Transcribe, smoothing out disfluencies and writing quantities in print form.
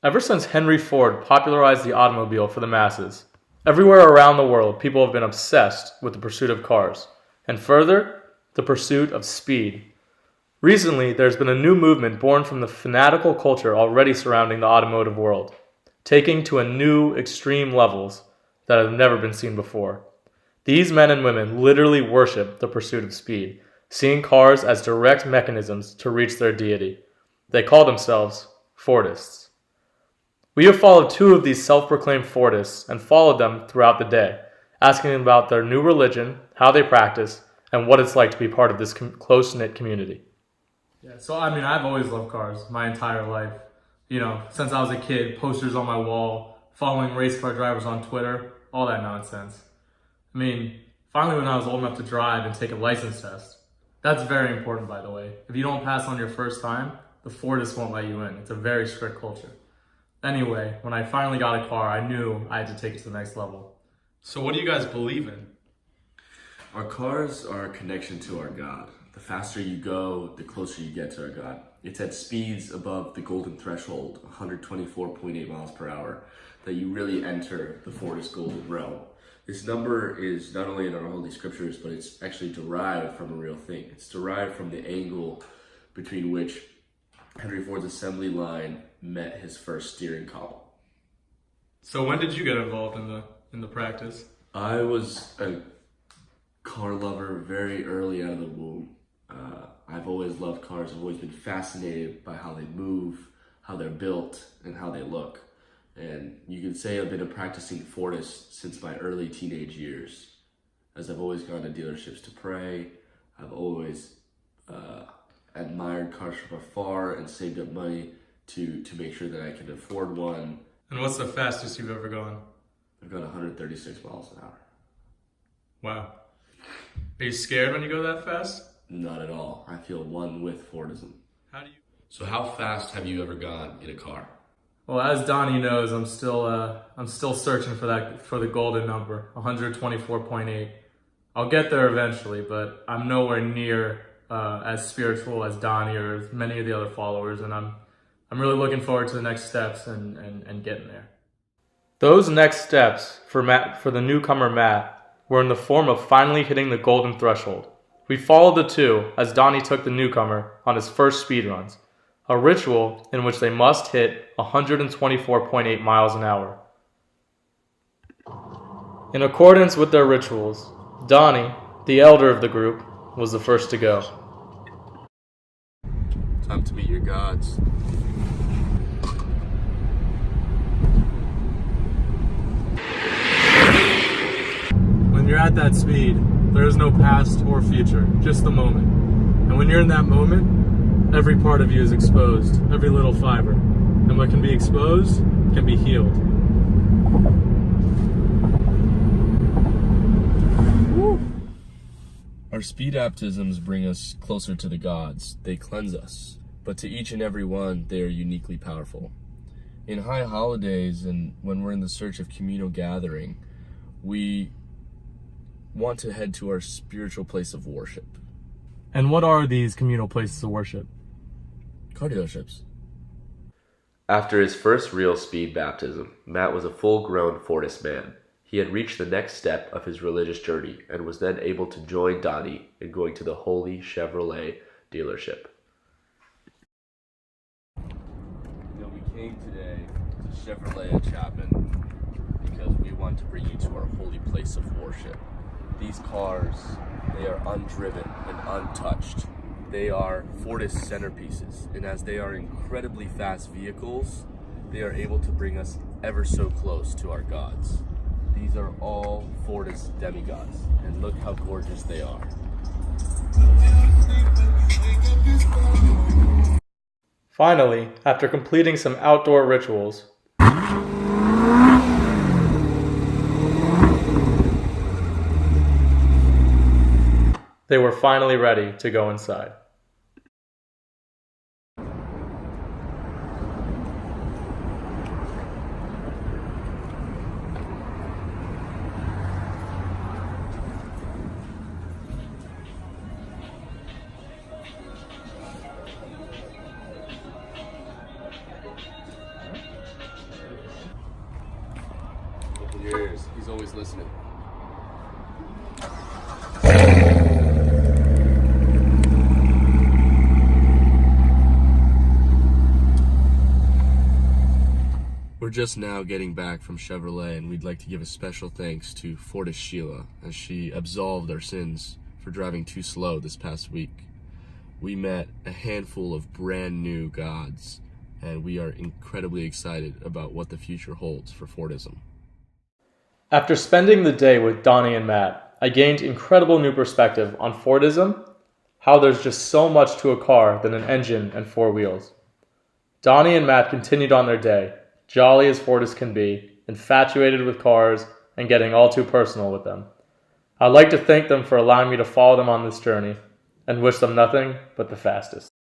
Ever since Henry Ford popularized the automobile for the masses, everywhere around the world people have been obsessed with the pursuit of cars, and further, the pursuit of speed. Recently, there's been a new movement born from the fanatical culture already surrounding the automotive world, taking to a new extreme levels that have never been seen before. These men and women literally worship the pursuit of speed, seeing cars as direct mechanisms to reach their deity. They call themselves Fordists. We have followed two of these self-proclaimed Fordists and followed them throughout the day, asking them about their new religion, how they practice, and what it's like to be part of this close-knit community. Yeah, so I've always loved cars my entire life. Since I was a kid, posters on my wall, following race car drivers on Twitter, all that nonsense. Finally when I was old enough to drive and take a license test. That's very important, by the way. If you don't pass on your first time, the Fordists won't let you in. It's a very strict culture. Anyway, when I finally got a car, I knew I had to take it to the next level. So what do you guys believe in? Our cars are a connection to our God. The faster you go, the closer you get to our God. It's at speeds above the golden threshold, 124.8 miles per hour, that you really enter the Fordist golden realm. This number is not only in our holy scriptures, but it's actually derived from a real thing. It's derived from the angle between which Henry Ford's assembly line met his first steering column. So when did you get involved in the practice? I was a car lover very early out of the womb. I've always loved cars. I've always been fascinated by how they move, how they're built, and how they look. And you can say I've been a practicing Fordist since my early teenage years. As I've always gone to dealerships to pray, I've always admired cars from afar and saved up money to make sure that I can afford one. And what's the fastest you've ever gone? I've gone 136 miles an hour. Wow. Are you scared when you go that fast? Not at all. I feel one with Fordism. So how fast have you ever gone in a car? Well, as Donnie knows, I'm still searching for the golden number, 124.8. I'll get there eventually, but I'm nowhere near as spiritual as Donnie or as many of the other followers, and I'm really looking forward to the next steps and getting there. Those next steps for the newcomer Matt were in the form of finally hitting the golden threshold. We followed the two as Donnie took the newcomer on his first speed runs, a ritual in which they must hit 124.8 miles an hour. In accordance with their rituals, Donnie, the elder of the group, was the first to go. Time to meet your gods. When you're at that speed, there is no past or future, just the moment. And when you're in that moment, every part of you is exposed, every little fiber. And what can be exposed can be healed. Our speed baptisms bring us closer to the gods. They cleanse us. But to each and every one, they are uniquely powerful. In high holidays and when we're in the search of communal gathering, we want to head to our spiritual place of worship. And what are these communal places of worship? Car dealerships. After his first real speed baptism, Matt was a full-grown Fordist man. He had reached the next step of his religious journey and was then able to join Donnie in going to the Holy Chevrolet dealership. We came today to Chevrolet at Chapman because we want to bring you to our holy place of worship. These cars, they are undriven and untouched. They are Fordist centerpieces, and as they are incredibly fast vehicles, they are able to bring us ever so close to our gods. These are all Fordist demigods, and look how gorgeous they are. Finally, after completing some outdoor rituals, they were finally ready to go inside. He's always listening. We're just now getting back from Chevrolet, and we'd like to give a special thanks to Fortis Sheila as she absolved our sins for driving too slow this past week. We met a handful of brand new gods, and we are incredibly excited about what the future holds for Fordism. After spending the day with Donnie and Matt, I gained incredible new perspective on Fordism, how there's just so much to a car than an engine and four wheels. Donnie and Matt continued on their day, jolly as Fortis can be, infatuated with cars, and getting all too personal with them. I'd like to thank them for allowing me to follow them on this journey, and wish them nothing but the fastest.